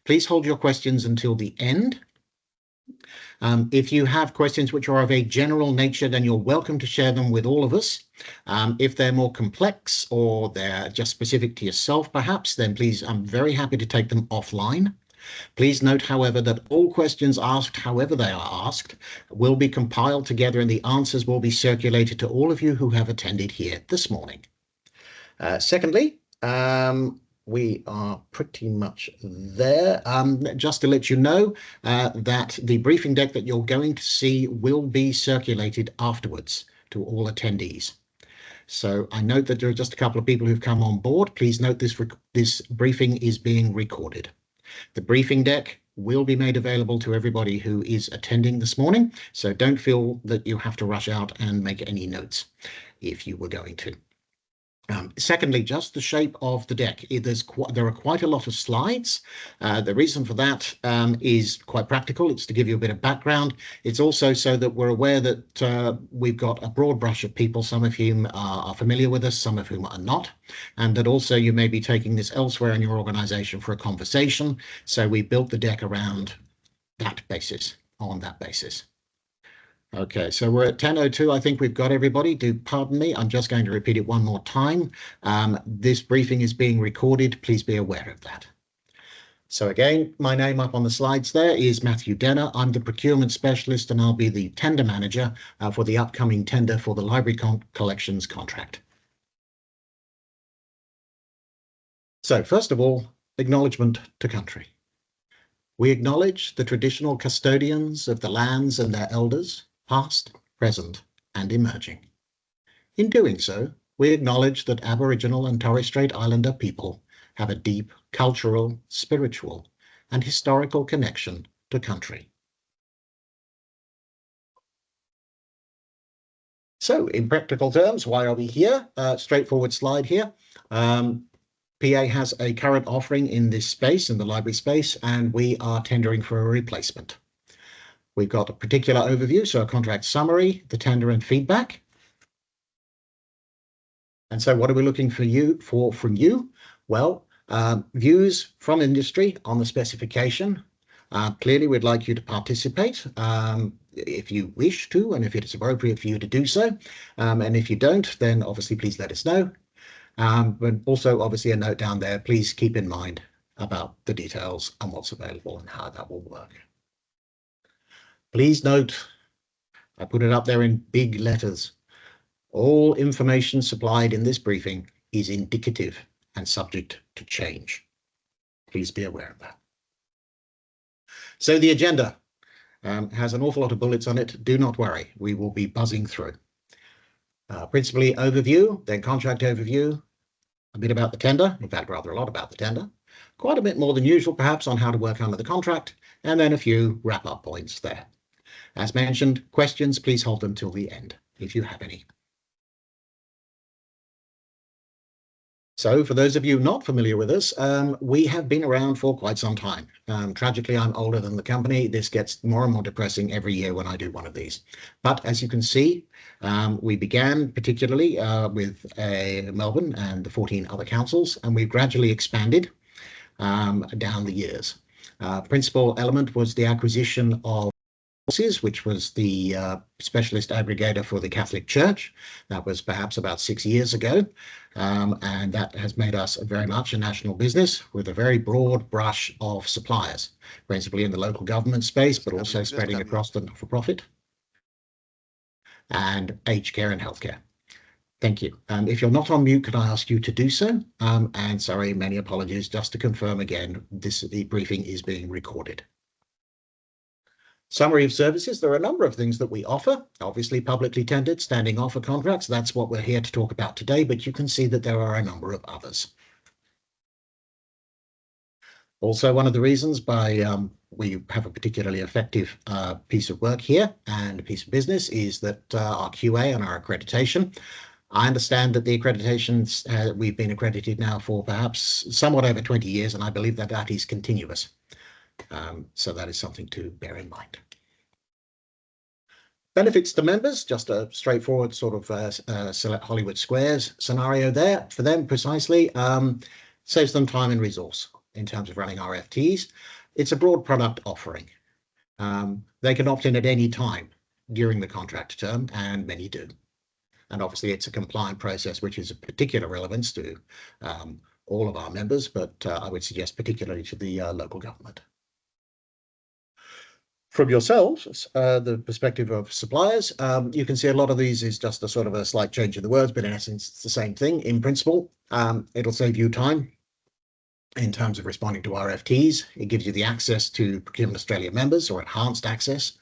Please hold your questions until the end. If you have questions which are of a general nature, then you're welcome to share them with all of us. If they're more complex or they're just specific to yourself, perhaps, then please, I'm very happy to take them offline. Please note, however, that all questions asked, however they are asked, will be compiled together and the answers will be circulated to all of you who have attended here this morning. Secondly, we are pretty much there. Just to let you know that the briefing deck that you're going to see will be circulated afterwards to all attendees. So I note that there are just a couple of people who've come on board. Please note this briefing is being recorded. The briefing deck will be made available to everybody who is attending this morning, so don't feel that you have to rush out and make any notes if you were going to. Secondly, just the shape of the deck. There are quite a lot of slides. The reason for that is quite practical. It's to give you a bit of background. It's also so that we're aware that we've got a broad brush of people, some of whom are familiar with us, some of whom are not, and that also you may be taking this elsewhere in your organization for a conversation. So we built the deck around that basis, on that basis. Okay, so we're at 10:02. I think we've got everybody. Do pardon me. I'm just going to repeat it one more time. This briefing is being recorded. Please be aware of that. So again, my name up on the slides there is Matthew Denner. I'm the procurement specialist and I'll be the tender manager for the upcoming tender for the library collections contract. So first of all, acknowledgement to country. We acknowledge the traditional custodians of the lands and their elders, past, present, and emerging. In doing so, we acknowledge that Aboriginal and Torres Strait Islander people have a deep cultural, spiritual, and historical connection to country. So, in practical terms, why are we here? Straightforward slide here. PA has a current offering in this space, in the library space, and we are tendering for a replacement. We've got a particular overview, so a contract summary, the tender and feedback. And so what are we looking from you? Well, views from industry on the specification. Clearly, we'd like you to participate if you wish to, and if it is appropriate for you to do so. And if you don't, then obviously please let us know. But also obviously a note down there, please keep in mind about the details and what's available and how that will work. Please note, I put it up there in big letters, all information supplied in this briefing is indicative and subject to change. Please be aware of that. So the agenda has an awful lot of bullets on it. Do not worry, we will be buzzing through. Principally overview, then contract overview, a bit about the tender, in fact, rather a lot about the tender, quite a bit more than usual, perhaps, on how to work under the contract, and then a few wrap-up points there. As mentioned, questions, please hold them till the end, if you have any. So for those of you not familiar with us, we have been around for quite some time. Tragically, I'm older than the company. This gets more and more depressing every year when I do one of these. But as you can see, we began particularly with Melbourne and the 14 other councils, and we've gradually expanded down the years. Principal element was the acquisition of which was the specialist aggregator for the Catholic Church. That was perhaps about 6 years ago. And that has made us very much a national business with a very broad brush of suppliers, principally in the local government space, but also spreading across the not-for-profit and aged care and healthcare. Thank you. If you're not on mute, could I ask you to do so? And sorry, many apologies. Just to confirm again, the briefing is being recorded. Summary of services. There are a number of things that we offer, obviously publicly tendered, standing offer contracts. That's what we're here to talk about today, but you can see that there are a number of others. Also, one of the reasons we have a particularly effective piece of work here and a piece of business is that our QA and our accreditation. I understand that the accreditations, we've been accredited now for perhaps somewhat over 20 years, and I believe that that is continuous. So that is something to bear in mind. Benefits to members, just a straightforward sort of select Hollywood Squares scenario there. For them, precisely, saves them time and resource. in terms of running RFTs. It's a broad product offering. They can opt in at any time during the contract term, and many do. And obviously, it's a compliant process, which is of particular relevance to all of our members, but I would suggest particularly to the local government. From yourselves, the perspective of suppliers, you can see a lot of these is just a sort of a slight change in the words, but in essence, it's the same thing. In principle, it'll save you time in terms of responding to RFTs. It gives you the access to Procurement Australia members, or enhanced access.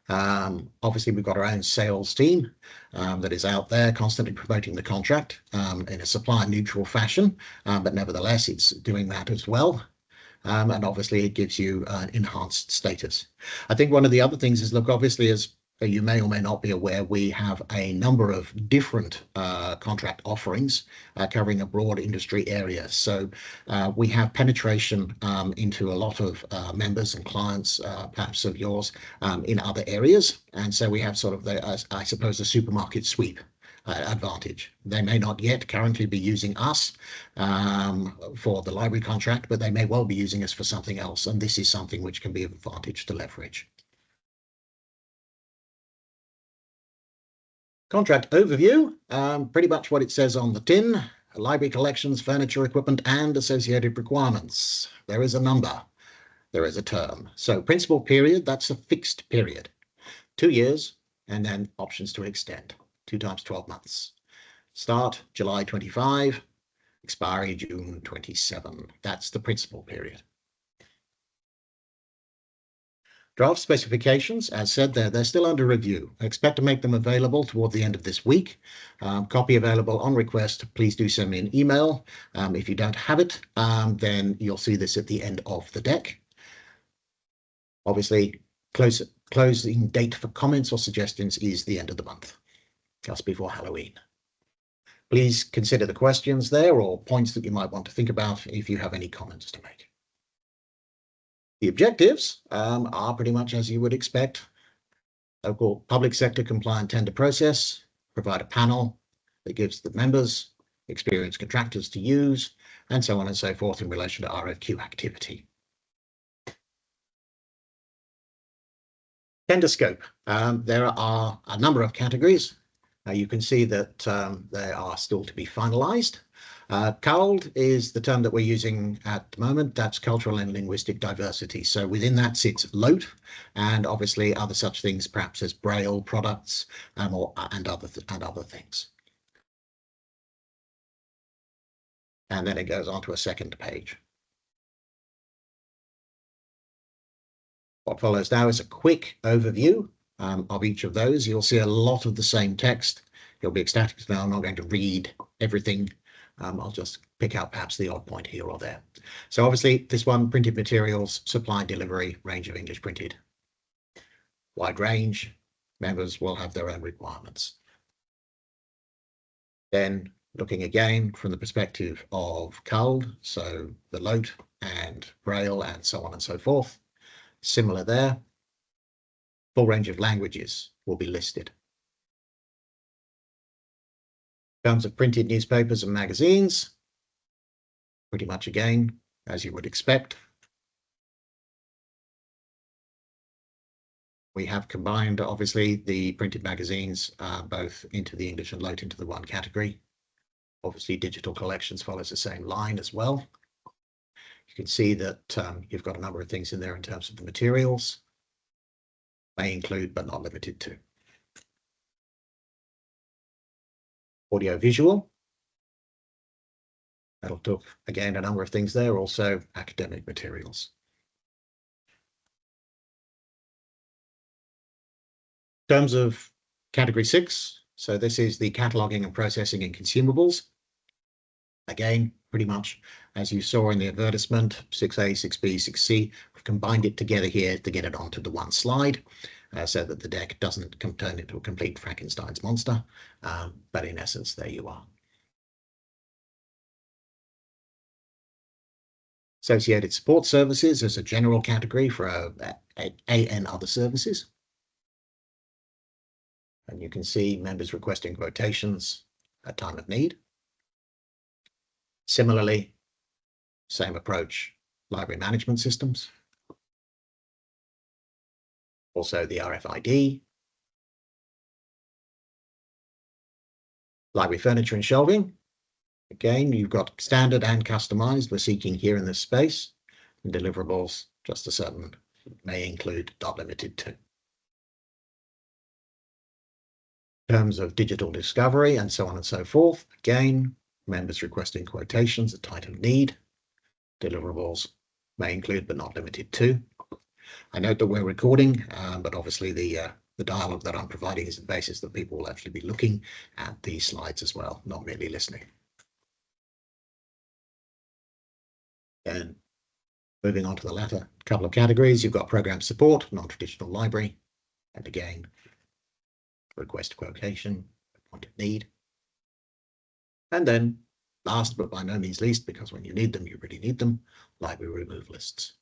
Obviously, we've got our own sales team that is out there constantly promoting the contract in a supplier neutral fashion, but nevertheless, it's doing that as well. And obviously, it gives you enhanced status. I think one of the other things is, look, obviously, as you may or may not be aware, we have a number of different contract offerings covering a broad industry area. So we have penetration into a lot of members and clients, perhaps of yours, in other areas. And so we have sort of the, I suppose, the supermarket sweep advantage. They may not yet currently be using us for the library contract, but they may well be using us for something else. And this is something which can be of advantage to leverage. Contract overview, pretty much what it says on the tin: library collections, furniture, equipment, and associated requirements. There is a number, there is a term. So principal period, that's a fixed period, 2 years, and then options to extend, 2 times 12 months. Start July 25, expiry June 27. That's the principal period. Draft specifications, as said, they're still under review. I expect to make them available toward the end of this week. Copy available on request. Please do send me an email. If you don't have it, then you'll see this at the end of the deck. Obviously, closing date for comments or suggestions is the end of the month, just before Halloween. Please consider the questions there or points that you might want to think about if you have any comments to make. The objectives are pretty much as you would expect. Local public sector compliant tender process, provide a panel that gives the members experienced contractors to use, and so on and so forth in relation to RFQ activity. Tender scope. There are a number of categories. You can see that they are still to be finalised. CULD is the term that we're using at the moment. That's cultural and linguistic diversity. So within that sits LOTE, and obviously other such things, perhaps as Braille products and other things. And then it goes on to a second page. What follows now is a quick overview of each of those. You'll see a lot of the same text. You'll be ecstatic to know I'm not going to read everything. I'll just pick out perhaps the odd point here or there. So obviously this one, printed materials, supply and delivery, range of English printed. Wide range, members will have their own requirements. Then looking again from the perspective of CULD, so the LOTE and Braille and so on and so forth. Similar there. Full range of languages will be listed. In terms of printed newspapers and magazines, pretty much again, as you would expect. We have combined, obviously, the printed magazines both into the English and LOTE into the one category. Obviously, digital collections follows the same line as well. You can see that you've got a number of things in there in terms of the materials. May include, but not limited to. Audio visual. That'll talk again a number of things there, also academic materials. In terms of category 6, so this is the cataloguing and processing and consumables. Again, pretty much as you saw in the advertisement, 6A, 6B, 6C, we've combined it together here to get it onto the one slide so that the deck doesn't turn into a complete Frankenstein's monster. But in essence, there you are. Associated support services as a general category for and other services. And you can see members requesting quotations at time of need. Similarly, same approach library management systems, also the RFID, library furniture and shelving. Again, you've got standard and customized. We're seeking here in this space. And deliverables, just a certain, may include not limited to. In terms of digital discovery and so on and so forth, again, members requesting quotations at time of need. Deliverables may include but not limited to. I note that we're recording, but obviously the dialogue that I'm providing is the basis that people will actually be looking at these slides as well, not merely listening. And moving on to the latter couple of categories, you've got program support, non-traditional library, and again, request quotation, point of need. And then last but by no means least, because when you need them, you really need them, library remove lists.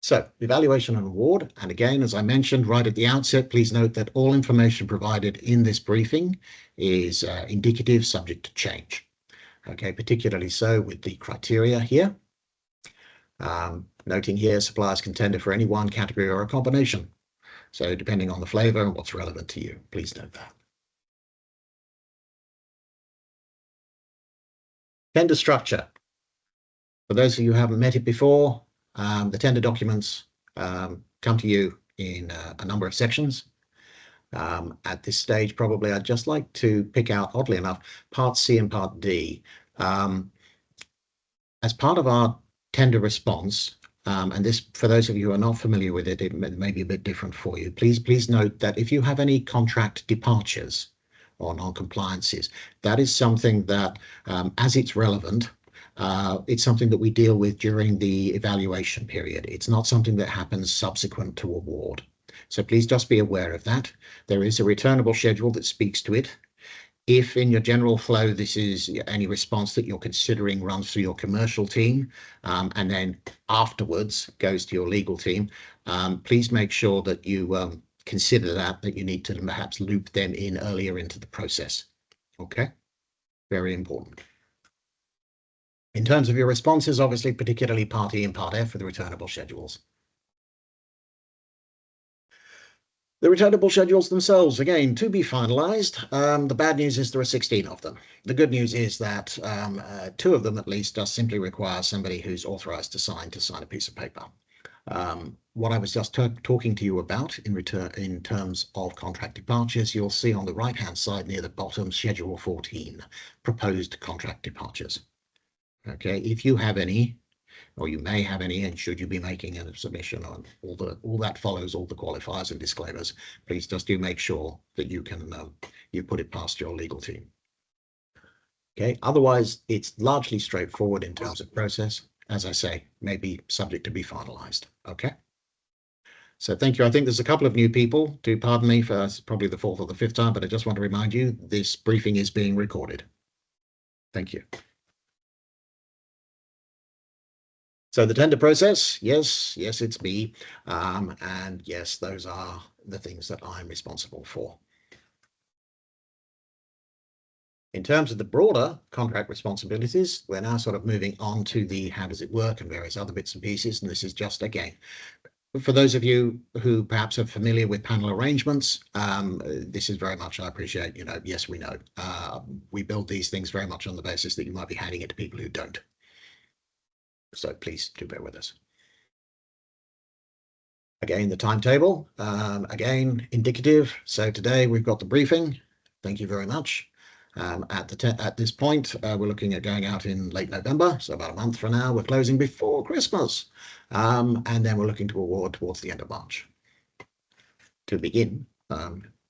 So evaluation and award. And again, as I mentioned right at the outset, please note that all information provided in this briefing is indicative, subject to change. Okay, particularly so with the criteria here. Noting here, suppliers can tender for any one category or a combination. So depending on the flavor and what's relevant to you, please note that. Tender structure. For those of you who haven't met it before, the tender documents come to you in a number of sections. At this stage, probably I'd just like to pick out, oddly enough, Part C and Part D. As part of our tender response, and this, for those of you who are not familiar with it, it may be a bit different for you. Please note that if you have any contract departures or non-compliances, that is something that, as it's relevant, it's something that we deal with during the evaluation period. It's not something that happens subsequent to award. So please just be aware of that. There is a returnable schedule that speaks to it. If in your general flow, this is any response that you're considering runs through your commercial team, and then afterwards goes to your legal team, please make sure that you consider that you need to perhaps loop them in earlier into the process. Okay, very important. In terms of your responses, obviously, particularly Part E and Part F for the returnable schedules. The returnable schedules themselves, again, to be finalized. The bad news is there are 16 of them. The good news is that 2 of them, at least, does simply require somebody who's authorized to sign a piece of paper. What I was just talking to you about in terms of contract departures, you'll see on the right-hand side near the bottom, Schedule 14, proposed contract departures. Okay, if you have any, or you may have any, and should you be making a submission on all that follows all the qualifiers and disclaimers, please just do make sure that you can you put it past your legal team. Okay, otherwise it's largely straightforward in terms of process. As I say, may be subject to be finalized. Okay. So thank you. I think there's a couple of new people. Do pardon me for probably the 4th or the 5th time, but I just want to remind you this briefing is being recorded. Thank you. So the tender process, yes, it's me. And yes, those are the things that I'm responsible for. In terms of the broader contract responsibilities, we're now sort of moving on to the how does it work and various other bits and pieces. And this is just, again, for those of you who perhaps are familiar with panel arrangements, this is very much, I appreciate, yes, we know. We build these things very much on the basis that you might be handing it to people who don't. So please do bear with us. Again, the timetable, again, indicative. So today we've got the briefing. Thank you very much. At this point, we're looking at going out in late November, so about a month from now. We're closing before Christmas, and then we're looking to award towards the end of March to begin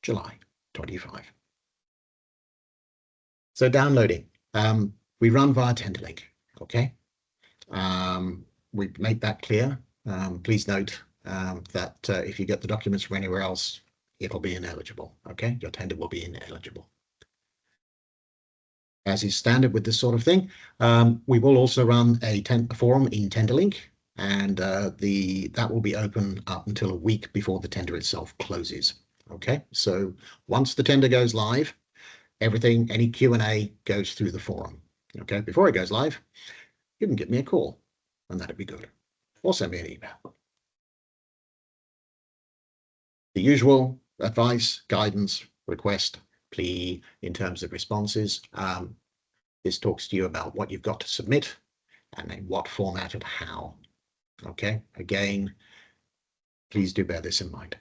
July 25. So downloading, we run via Tenderlink, okay? We make that clear. Please note that if you get the documents from anywhere else, it'll be ineligible, okay? Your tender will be ineligible. As is standard with this sort of thing, we will also run a forum in Tenderlink, and that will be open up until a week before the tender itself closes. Okay, so once the tender goes live, everything, any Q&A goes through the forum. Okay, before it goes live, you can give me a call, and that'd be good. Or send me an email. The usual advice, guidance, request, plea in terms of responses. This talks to you about what you've got to submit and in what format and how. Okay, again, please do bear this in mind.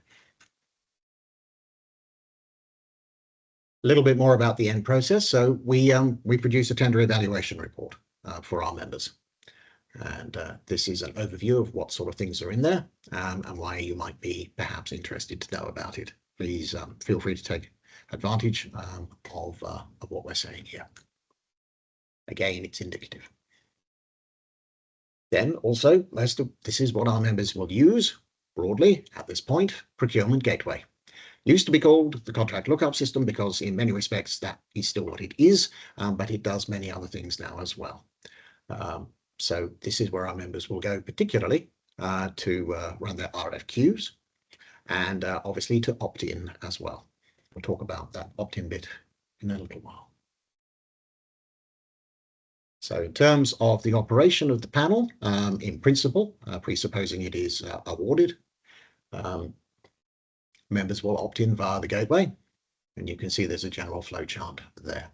A little bit more about the end process. So we produce a tender evaluation report for our members. And this is an overview of what sort of things are in there and why you might be perhaps interested to know about it. Please feel free to take advantage of what we're saying here. Again, it's indicative. Then also, this is what our members will use broadly at this point, Procurement Gateway. Used to be called the Contract Lookup System because in many respects that is still what it is, but it does many other things now as well. So this is where our members will go particularly to run their RFQs and obviously to opt in as well. We'll talk about that opt-in bit in a little while. So in terms of the operation of the panel, in principle, presupposing it is awarded, members will opt in via the gateway, and you can see there's a general flow chart there.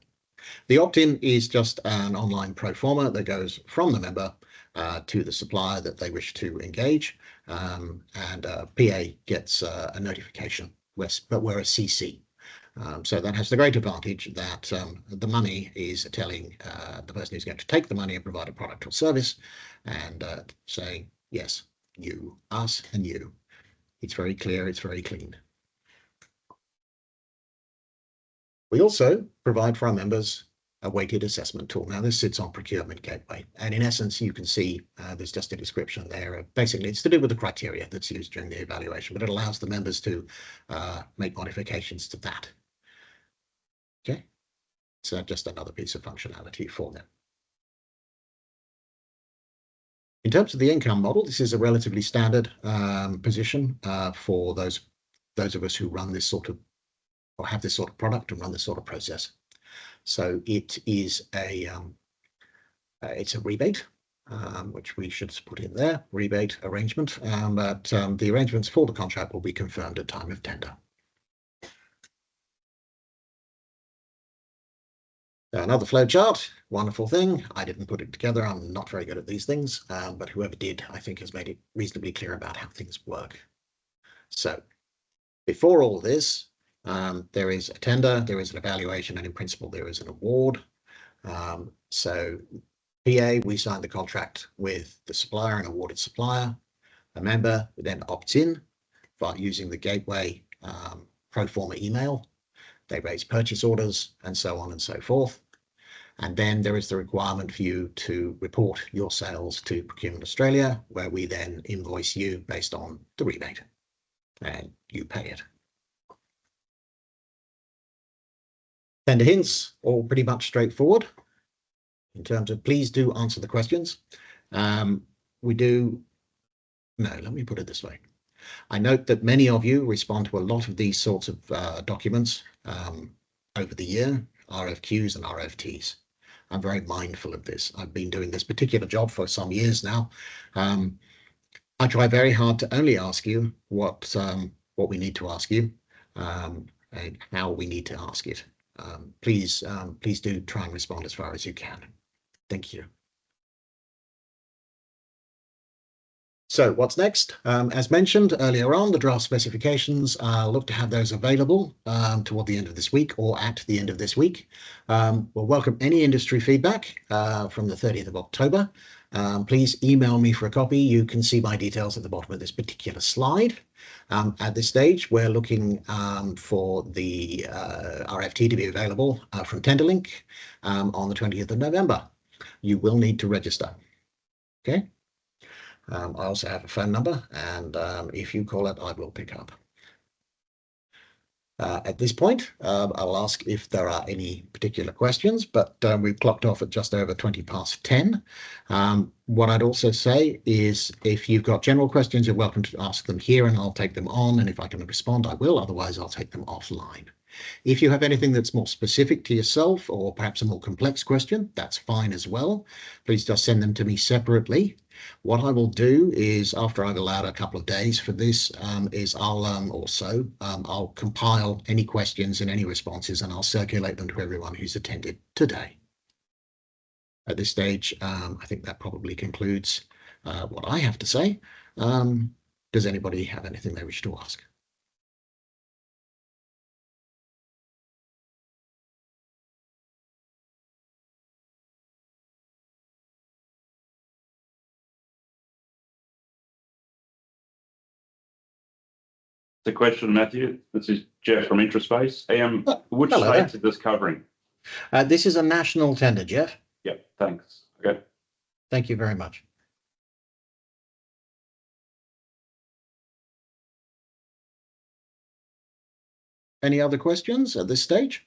The opt-in is just an online pro forma that goes from the member to the supplier that they wish to engage, and PA gets a notification, but we're a CC. So that has the great advantage that the money is telling the person who's going to take the money and provide a product or service and saying, yes, you, us, and you. It's very clear, it's very clean. We also provide for our members a weighted assessment tool. Now this sits on Procurement Gateway, and in essence you can see there's just a description there. Basically it's to do with the criteria that's used during the evaluation, but it allows the members to make modifications to that. Okay, so just another piece of functionality for them. In terms of the income model, this is a relatively standard position for those of us who run this sort of, or have this sort of product and run this sort of process. So it is it's a rebate, which we should put in there, rebate arrangement, but the arrangements for the contract will be confirmed at time of tender. Another flow chart, wonderful thing. I didn't put it together. I'm not very good at these things, but whoever did, I think, has made it reasonably clear about how things work. So before all this, there is a tender, there is an evaluation, and in principle, there is an award. So PA, we sign the contract with the supplier, an awarded supplier. A member then opts in by using the gateway pro forma email. They raise purchase orders and so on and so forth. And then there is the requirement for you to report your sales to Procurement Australia, where we then invoice you based on the rebate and you pay it. Tender hints, all pretty much straightforward in terms of please do answer the questions. Let me put it this way. I note that many of you respond to a lot of these sorts of documents over the year, RFQs and RFTs. I'm very mindful of this. I've been doing this particular job for some years now. I try very hard to only ask you what we need to ask you and how we need to ask it. Please do try and respond as far as you can. Thank you. So what's next? As mentioned earlier on, the draft specifications, I'll look to have those available toward the end of this week or at the end of this week. We'll welcome any industry feedback from the 30th of October. Please email me for a copy. You can see my details at the bottom of this particular slide. At this stage, we're looking for the RFT to be available from Tenderlink on the 20th of November. You will need to register. Okay. I also have a phone number, and if you call it, I will pick up. At this point, I'll ask if there are any particular questions, but we've clocked off at just over 20 past 10. What I'd also say is if you've got general questions, you're welcome to ask them here and I'll take them on. And if I can respond, I will. Otherwise, I'll take them offline. If you have anything that's more specific to yourself or perhaps a more complex question, that's fine as well. Please just send them to me separately. What I will do is, after I've allowed a couple of days for this, is I'll compile any questions and any responses, and I'll circulate them to everyone who's attended today. At this stage, I think that probably concludes what I have to say. Does anybody have anything they wish to ask? The question, Matthew. This is Jeff from Intraspace. Which hello states is this covering? This is a national tender, Jeff. Yep, thanks. Okay. Thank you very much. Any other questions at this stage?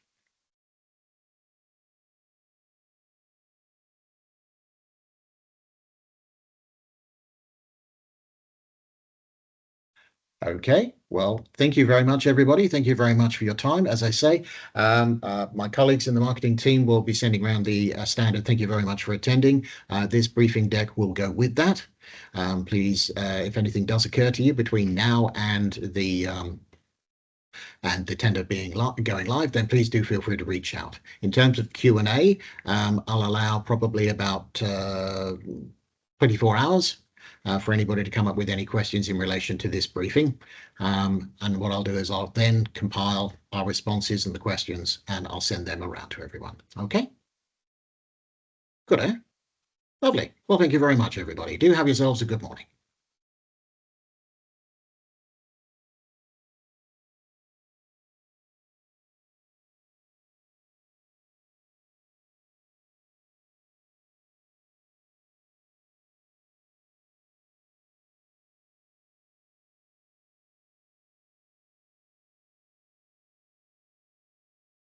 Okay, well, thank you very much, everybody. Thank you very much for your time. As I say, my colleagues in the marketing team will be sending around the standard. Thank you very much for attending. This briefing deck will go with that. Please, if anything does occur to you between now and the tender going live, then please do feel free to reach out. In terms of Q&A, I'll allow probably about 24 hours for anybody to come up with any questions in relation to this briefing. And what I'll do is I'll then compile our responses and the questions, and I'll send them around to everyone. Okay? Good, eh? Lovely. Well, thank you very much, everybody. Do have yourselves a good morning.